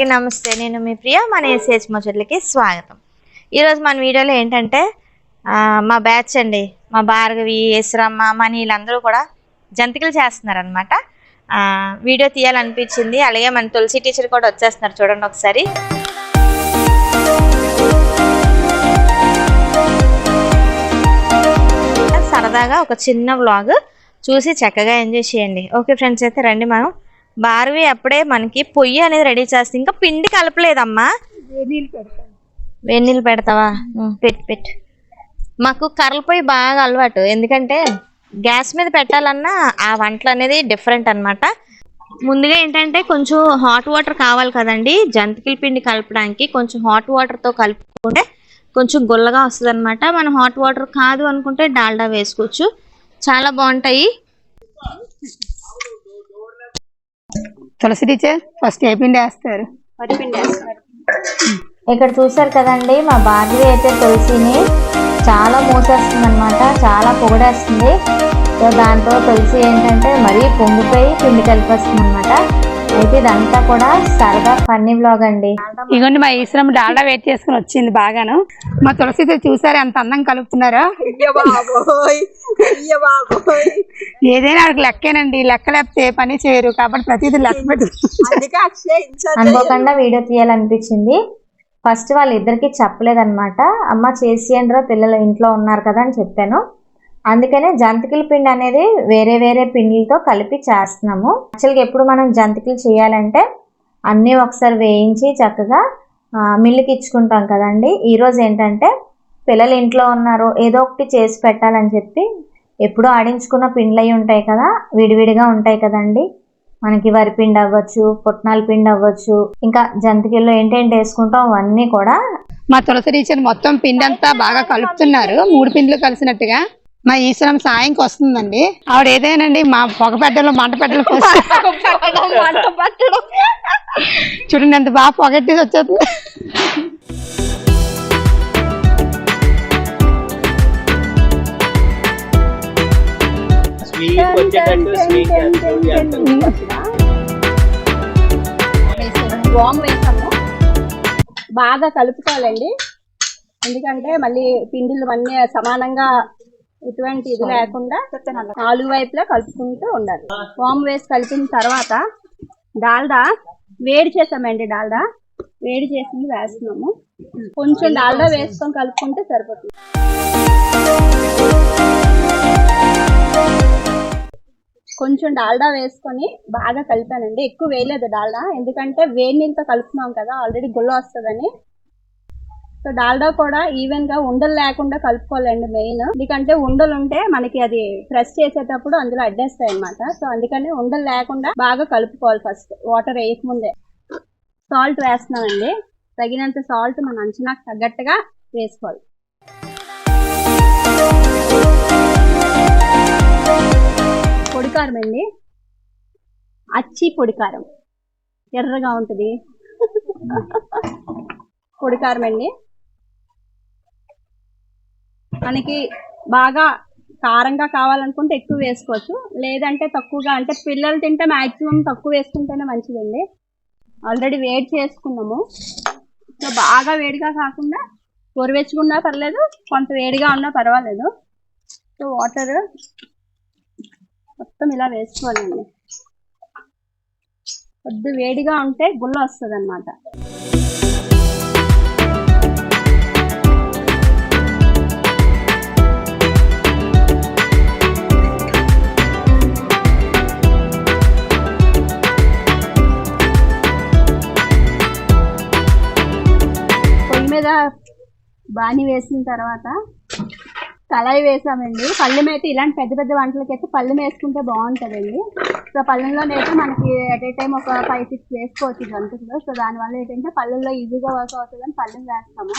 అందరికీ నమస్తే. నేను మీ ప్రియ. మన ACH ముచ్చట్లకి స్వాగతం. ఈరోజు మన వీడియోలో ఏంటంటే మా బ్యాచ్ అండి, మా భార్గవి, యేసరమ్మ, మనీ వీళ్ళందరూ కూడా జంతికలు చేస్తున్నారనమాట. వీడియో తీయాలనిపించింది. అలాగే మన తులసి టీచర్ కూడా వచ్చేస్తున్నారు, చూడండి ఒకసారి. సరదాగా ఒక చిన్న వ్లాగ్ చూసి చక్కగా ఎంజాయ్ చేయండి. ఓకే ఫ్రెండ్స్, అయితే రండి. మనం భార్గవి అప్పుడే మనకి పొయ్యి అనేది రెడీ చేస్తే ఇంకా పిండి కలపలేదమ్మా. వేడినీళ్ళు పెడతావా? పెట్టు. మాకు కర్రల పొయ్యి బాగా అలవాటు, ఎందుకంటే గ్యాస్ మీద పెట్టాలన్నా ఆ వంటలు అనేది డిఫరెంట్ అనమాట. ముందుగా ఏంటంటే కొంచెం హాట్ వాటర్ కావాలి కదండి, జంతికల పిండి కలపడానికి. కొంచెం హాట్ వాటర్తో కలుపుకుంటే కొంచెం గుల్లగా వస్తుంది అనమాట. మనం హాట్ వాటర్ కాదు అనుకుంటే డాల్డా వేసుకోవచ్చు, చాలా బాగుంటాయి. తులసి టీచర్ ఫస్ట్ ఏ పిండి వేస్తారు? ఇక్కడ చూసారు కదండి, మా భార్గవి అయితే తులసిని చాలా మోసేస్తుంది అనమాట, చాలా పొగడేస్తుంది. సో దాంతో తులసి ఏంటంటే మరీ పొంగిపోయి పిండి కలిపేస్తుంది అనమాట. అయితే ఇదంతా కూడా సరదా ఫన్నీ వ్లాగ్ అండి. ఇగోండి మా ఈశ్వరం డాల్డా వెయిట్ చేసుకుని వచ్చింది బాగాను. మా తులసి చూసారు ఎంత అందంగా కలుపుతున్నారో. ఏదైనా ఆడికి లెక్కేనండి, లెక్క లేకపోతే పని చేయరు, కాబట్టి ప్రతిదీ లెక్క పెట్టి అనుకోకుండా వీడియో తీయాలనిపించింది. ఫస్ట్ వాళ్ళిద్దరికి చెప్పలేదన్నమాట. అమ్మ చేసేయండిరా, పిల్లలు ఇంట్లో ఉన్నారు కదా అని చెప్పాను. అందుకనే జంతికల పిండి అనేది వేరే వేరే పిండిలతో కలిపి చేస్తున్నాము. యాక్చువల్గా ఎప్పుడు మనం జంతికలు చేయాలంటే అన్నీ ఒకసారి వేయించి చక్కగా మిల్లుకి ఇచ్చుకుంటాం కదండి. ఈరోజు ఏంటంటే పిల్లలు ఇంట్లో ఉన్నారు, ఏదో ఒకటి చేసి పెట్టాలని చెప్పి ఎప్పుడూ ఆడించుకున్న పిండ్లు అవి ఉంటాయి కదా, విడివిడిగా ఉంటాయి కదండి. మనకి వరిపిండి అవ్వచ్చు, పుట్నాల పిండి అవ్వచ్చు, ఇంకా జంతికల్లో ఏంటేంటి వేసుకుంటాం అవన్నీ కూడా. మా తులసి టీచర్ మొత్తం పిండి అంతా బాగా కలుపుతున్నారు, 3 పిండ్లు కలిసినట్టుగా. మా ఈశ్వరం సాయంకి వస్తుందండి. ఆవిడ ఏదైనాండి మా పొగపెట్టలో మంట పెట్టలు చూడండి ఎంత బాగా పొగట్టేసి వచ్చేస్తుంది. బాగా కలుపుకోవాలండి, ఎందుకంటే మళ్ళీ పిండిలు అన్నీ సమానంగా ఎటువంటి ఇది లేకుండా 4 వైపులా కలుపుకుంటూ ఉండాలి. వామ్ వేసి కలిపిన తర్వాత డాల్డా వేడి చేసామండి, డాల్డా వేడి చేసింది వేస్తున్నాము. కొంచెం డాల్డా వేసుకొని కలుపుకుంటే సరిపోతుంది. కొంచెం డాల్డా వేసుకొని బాగా కలిపానండి, ఎక్కువ వేయలేదు డాల్డా, ఎందుకంటే వేడి నీళ్ళతో కలుపుతున్నాం కదా, ఆల్రెడీ గుల్ల వస్తుందని. సో డాల్డా కూడా ఈవెన్ గా ఉండలు లేకుండా కలుపుకోవాలండి మెయిన్, ఎందుకంటే ఉండలు ఉంటే మనకి అది ప్రెస్ చేసేటప్పుడు అందులో అడ్డేస్తాయి అన్నమాట. సో అందుకని ఉండలు లేకుండా బాగా కలుపుకోవాలి. ఫస్ట్ వాటర్ వేయకముందే సాల్ట్ వేస్తున్నామండి, తగినంత సాల్ట్ మన అంచనాకు తగ్గట్టుగా వేసుకోవాలి. పొడికారం అండి, అచ్చి పొడికారం, ఎర్రగా ఉంటుంది పొడికారం అండి. మనకి బాగా కారంగా కావాలనుకుంటే ఎక్కువ వేసుకోవచ్చు, లేదంటే తక్కువగా, అంటే పిల్లలు తింటే మ్యాక్సిమం తక్కువ వేసుకుంటేనే మంచిదండి. ఆల్రెడీ వేడి చేసుకున్నాము, సో బాగా వేడిగా కాకుండా గోరువెచ్చగున్నా పర్లేదు, కొంత వేడిగా ఉన్నా పర్వాలేదు. సో వాటర్ మొత్తం ఇలా వేసుకోవాలండి, కొద్ది వేడిగా ఉంటే గుల్ల వస్తుంది అన్నమాట. బాణీ వేసిన తర్వాత కళాయి వేసామండి. పళ్ళెం అయితే ఇలాంటి పెద్ద పెద్ద వంటలకైతే పళ్ళెం వేసుకుంటే బాగుంటుందండి. సో పళ్ళెంలోనైతే మనకి ఎట్ ఏ టైం ఒక 5-6 వేసుకోవచ్చు జంతువులో. సో దానివల్ల ఏంటంటే పళ్ళెంలో ఈజీగా వర్క్ అవుతుందని పళ్ళెం వేస్తాము.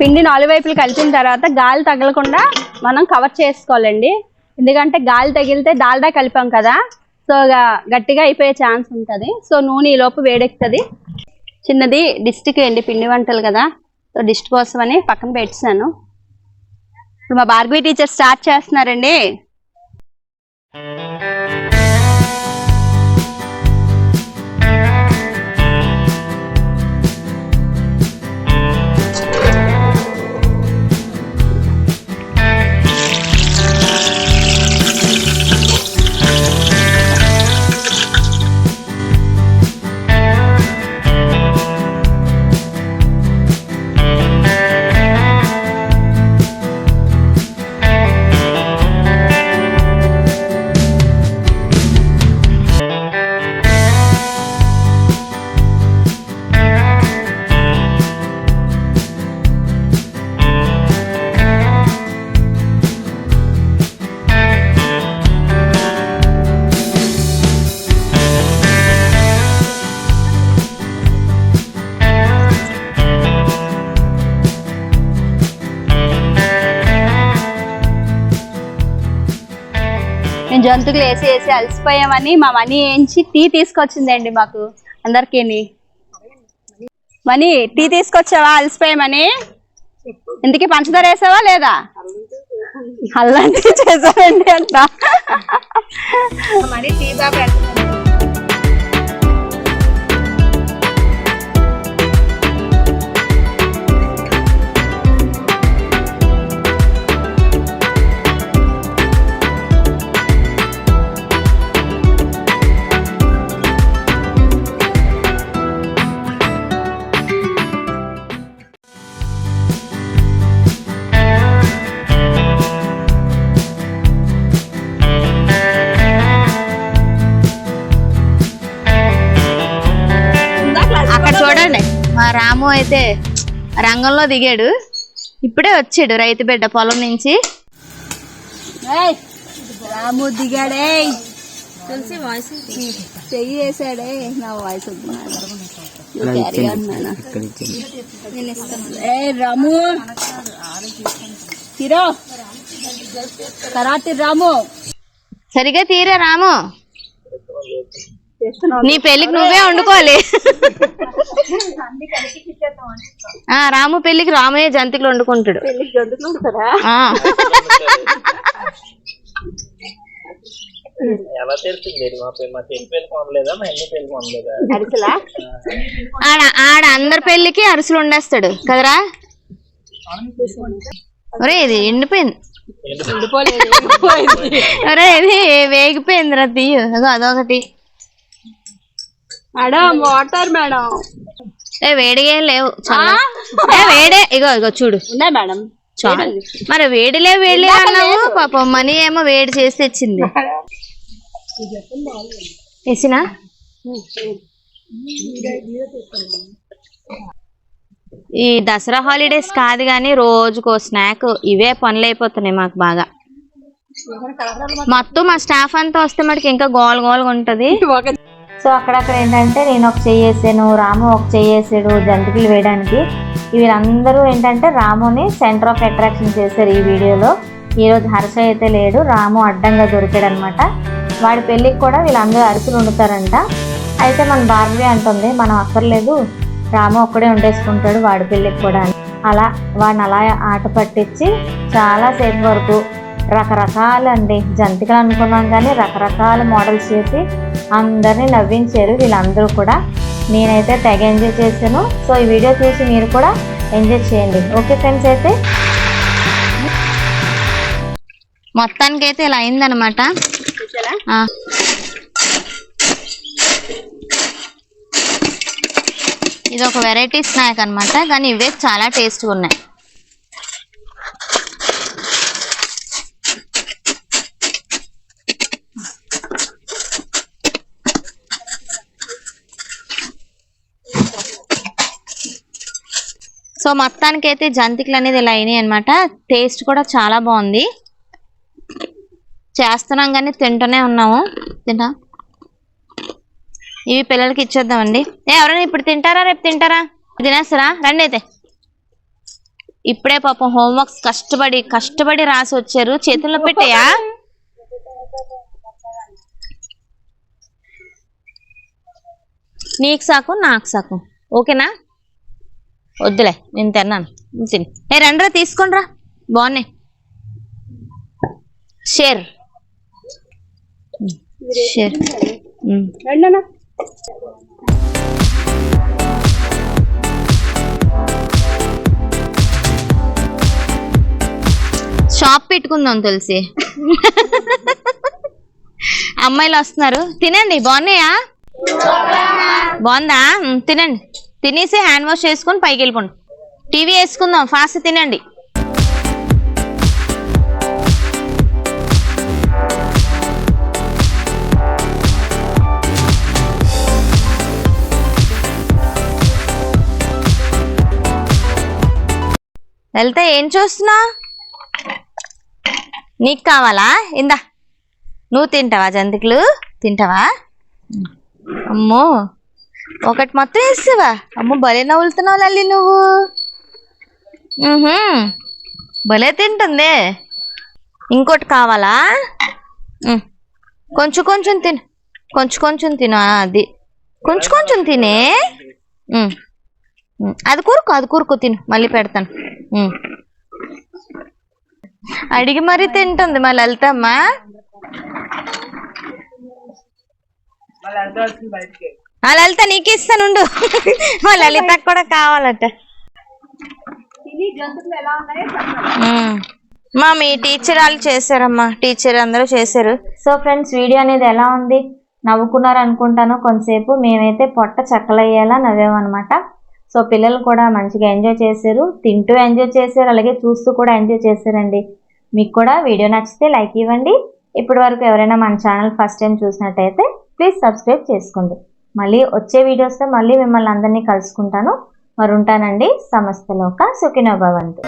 పిండి 4 వైపులు కలిపిన తర్వాత గాలి తగలకుండా మనం కవర్ చేసుకోవాలండి, ఎందుకంటే గాలి తగిలితే డాల్డా కలిపాం కదా, సో గట్టిగా అయిపోయే ఛాన్స్ ఉంటుంది. సో నూనె ఈ లోపు వేడెక్కుతుంది. చిన్నది డిస్ట్కి అండి, పిండి వంటలు కదా, సో డిస్ట్ కోసం అని పక్కన పెట్టాను. ఇప్పుడు మా భార్గవి టీచర్ స్టార్ట్ చేస్తున్నారండి. నేను జంతువులు వేసి వేసి అలసిపోయామని మా మనీ ఏంచి టీ తీసుకొచ్చిందండి మాకు అందరికి. మనీ టీ తీసుకొచ్చావా అలసిపోయామని? ఇంతకీ పంచదార వేసావా లేదా? అల్లాంటి చేసావండి అంట. అక్కడ చూడండి మా రాము అయితే రంగంలో దిగాడు. ఇప్పుడే వచ్చాడు రైతు బిడ్డ పొలం నుంచి. రాము దిగాడే, తెలిసి వాయిస్ చెయ్యి వేసాడే. నా వాయిస్ రాము తీరో కరాటి రాము సరిగా తీరా రాము, నీ పెళ్లికి నువ్వే వండుకోవాలి. రాము పెళ్లికి రామయ్య జంతికలు వండుకుంటాడు. ఆడ అందరి పెళ్లికి అరుసులు వండేస్తాడు కదరా. ఒరే ఇది ఎండిపోయింది, ఒరే ఇది వేగిపోయిందిరా, తీయు అదొకటి. మేడం వాటర్ మేడం, వేడిగా ఏం లేవు, వేడే. ఇగో ఇగో చూడు మేడం. మరి వేడిలే వేడి అన్నావు. పాపం మనీ ఏమో వేడి చేసి తెచ్చింది. వేసినా ఈ దసరా హాలిడేస్ కాదు కానీ రోజుకో స్నాక్ ఇవే పనులు అయిపోతున్నాయి మాకు బాగా. మొత్తం మా స్టాఫ్ అంతా వస్తే మటుకు ఇంకా గోల గోలుగా ఉంటది. సో అక్కడక్కడ ఏంటంటే నేను ఒక చెయ్యేసాను, రాము ఒక చెయ్యేసాడు జంతికలు వేయడానికి. వీళ్ళందరూ ఏంటంటే రాముని సెంటర్ ఆఫ్ అట్రాక్షన్ చేశారు ఈ వీడియోలో. ఈరోజు హర్ష అయితే లేడు, రాము అడ్డంగా దొరికాడు అనమాట. వాడి పెళ్ళికి కూడా వీళ్ళందరూ అరిసెలు వండుతారంట. అయితే మన భార్గవి అంటుంది మనం అక్కర్లేదు, రాము ఒక్కడే వండేసుకుంటాడు వాడి పెళ్ళికి కూడా. అలా వాడిని అలా ఆట పట్టించి చాలాసేపు వరకు రకరకాలండి జంతికలు అనుకున్నాం కానీ రకరకాల మోడల్స్ చేసి అందరినీ నవ్వించారు వీళ్ళందరూ కూడా. నేనైతే తెగ ఎంజాయ్ చేశాను. సో ఈ వీడియో చూసి మీరు కూడా ఎంజాయ్ చేయండి. ఓకే ఫ్రెండ్స్, అయితే మొత్తానికైతే ఇలా అయిందనమాట. ఇది ఒక వెరైటీ స్నాక్ అనమాట, కానీ ఇవే చాలా టేస్ట్గా ఉన్నాయి. సో మొత్తానికైతే జంతికలు అనేది ఇలా అయినాయి అనమాట. టేస్ట్ కూడా చాలా బాగుంది. చేస్తున్నాం కానీ తింటూనే ఉన్నాము. తింటా ఇవి పిల్లలకి ఇచ్చేద్దామండి. ఎవరైనా ఇప్పుడు తింటారా రేపు తింటారా? తినేస్తారా? రండి అయితే. ఇప్పుడే పాపం హోంవర్క్స్ కష్టపడి రాసి వచ్చారు. చేతుల్లో పెట్టాయా? నీకు సాకు నాకు సాకు, ఓకేనా? వద్దులే నేను తిన్నాను, తిని రండిరా తీసుకోండిరా, బాగున్నాయి. Share share. రండనా. షాప్ పెట్టుకుందాం తులసి. అమ్మాయిలు వస్తున్నారు, తినండి. బాగున్నాయా? బాగుందా? తినండి. తినేసి హ్యాండ్ వాష్ చేసుకొని పైకి వెళ్ళిపోండి. టీవీ వేసుకుందాం, ఫాస్ట్ తినండి. వెళ్తే ఏం చూస్తున్నా? నీకు కావాలా? ఇందా, నువ్వు తింటావా? జంతికలు తింటావా? అమ్మో, ఒకటి మొత్తం వేస్తావా? అమ్మో, భలే నవ్వులుతున్నావు లల్లి నువ్వు. భలే తింటుంది. ఇంకోటి కావాలా? కొంచెం కొంచెం తిను, కొంచెం కొంచెం తిను. అది కొంచెం కొంచెం తినే. అది కూరుకో, అది కూరుకో, తిను, మళ్ళీ పెడతాను. అడిగి మరీ తింటుంది మా లలితమ్మ. ఆ లలిత నీకు ఇస్తానుండు. మా లలిత కూడా కావాలట. మా మీ టీచర్ వాళ్ళు చేశారమ్మా, టీచర్ అందరూ చేశారు. సో ఫ్రెండ్స్, వీడియో అనేది ఎలా ఉంది? నవ్వుకున్నారు అనుకుంటాను కొంతసేపు. మేమైతే పొట్ట చక్కలయ్యేలా నవ్వామన్నమాట. సో పిల్లలు కూడా మంచిగా ఎంజాయ్ చేశారు, తింటూ ఎంజాయ్ చేశారు, అలాగే చూస్తూ కూడా ఎంజాయ్ చేశారండి. మీకు కూడా వీడియో నచ్చితే లైక్ ఇవ్వండి. ఇప్పటి వరకు ఎవరైనా మన ఛానల్ ఫస్ట్ టైం చూసినట్టయితే ప్లీజ్ సబ్స్క్రైబ్ చేసుకోండి. మళ్ళీ వచ్చే వీడియోస్తో మళ్ళీ మిమ్మల్ని అందరినీ కలుసుకుంటాను. మరి ఉంటానండి. సమస్తలోక సుఖినో భవంతు.